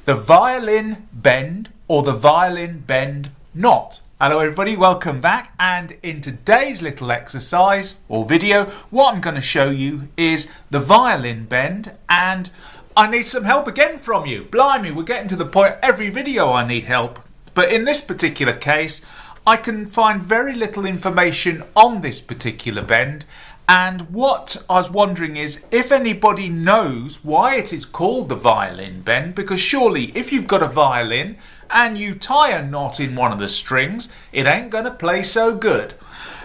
the violin bend or the violin bend knot. Hello everybody, welcome back, and in today's little exercise or video what I'm going to show you is the violin bend, and I need some help again from you. Blimey, we're getting to the point every video I need help, but in this particular case I can find very little information on this particular bend. And what I was wondering is if anybody knows why it is called the violin bend, because surely if you've got a violin and you tie a knot in one of the strings, it ain't going to play so good.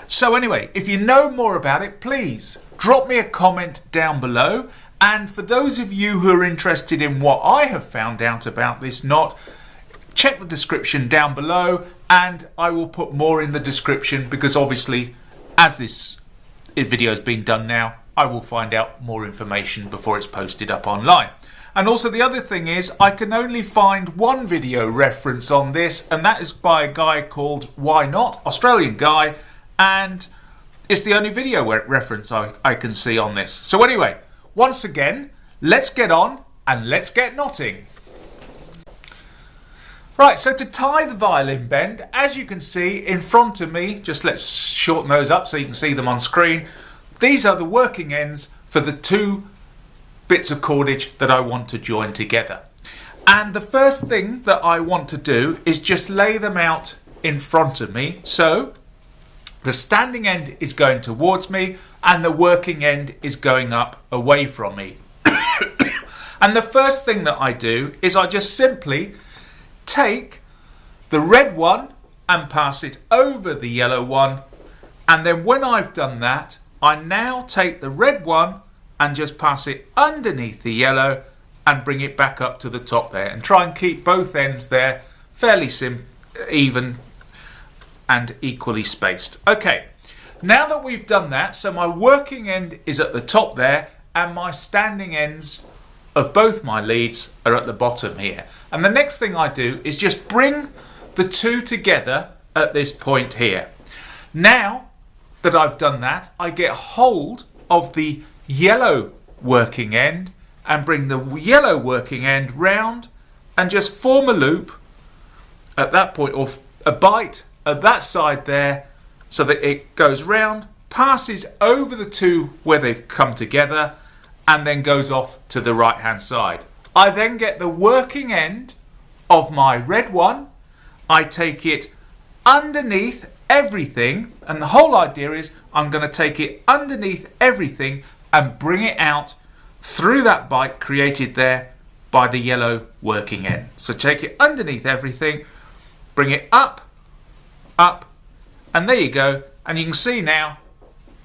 So anyway, if you know more about it, please drop me a comment down below. And for those of you who are interested in what I have found out about this knot, check the description down below, and I will put more in the description, because obviously as this video has been done now, I will find out more information before it's posted up online. And also the other thing is I can only find one video reference on this, and that is by a guy called Why Not, Australian guy, and it's the only video reference I can see on this. So anyway, once again, let's get on and let's get knotting. Right, so to tie the violin bend, as you can see in front of me, just let's shorten those up so you can see them on screen. These are the working ends for the two bits of cordage that I want to join together. And the first thing that I want to do is just lay them out in front of me. So the standing end is going towards me and the working end is going up away from me. And the first thing that I do is I just simply take the red one and pass it over the yellow one, and then when I've done that, I now take the red one and just pass it underneath the yellow and bring it back up to the top there, and try and keep both ends there fairly even and equally spaced. Okay, now that we've done that, so my working end is at the top there and my standing ends of both my leads are at the bottom here. And the next thing I do is just bring the two together at this point here. Now that I've done that, I get hold of the yellow working end and bring the yellow working end round and just form a loop at that point, or a bite at that side there, so that it goes round, passes over the two where they've come together, and then goes off to the right hand side. I then get the working end of my red one, I take it underneath everything, and the whole idea is I'm going to take it underneath everything and bring it out through that bite created there by the yellow working end. So take it underneath everything, bring it up, and there you go. And you can see now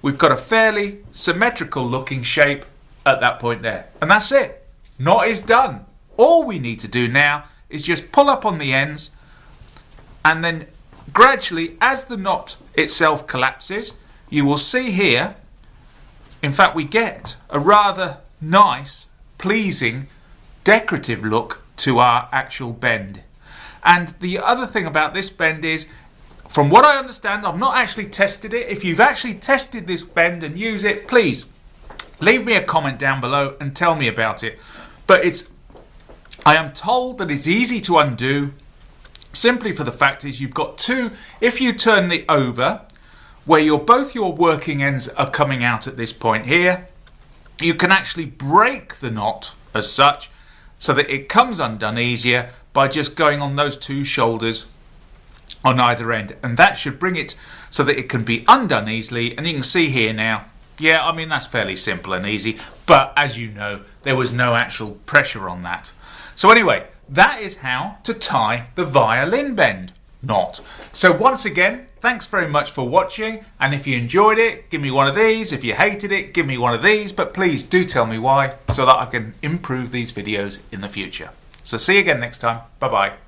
we've got a fairly symmetrical looking shape at that point there, and that's it. Knot is done. All we need to do now is just pull up on the ends, and then gradually as the knot itself collapses, you will see here, in fact we get a rather nice, pleasing, decorative look to our actual bend. And the other thing about this bend is, from what I understand, I've not actually tested it. If you've actually tested this bend and use it, please leave me a comment down below and tell me about it. But I am told that it's easy to undo, simply for the fact is you've got two, if you turn it over, where both your working ends are coming out at this point here, you can actually break the knot as such, so that it comes undone easier by just going on those two shoulders on either end. And that should bring it so that it can be undone easily. And you can see here now, yeah, I mean, that's fairly simple and easy, but as you know, there was no actual pressure on that. So anyway, that is how to tie the violin bend knot. So once again, thanks very much for watching, and if you enjoyed it, give me one of these. If you hated it, give me one of these, but please do tell me why, so that I can improve these videos in the future. So see you again next time. Bye bye.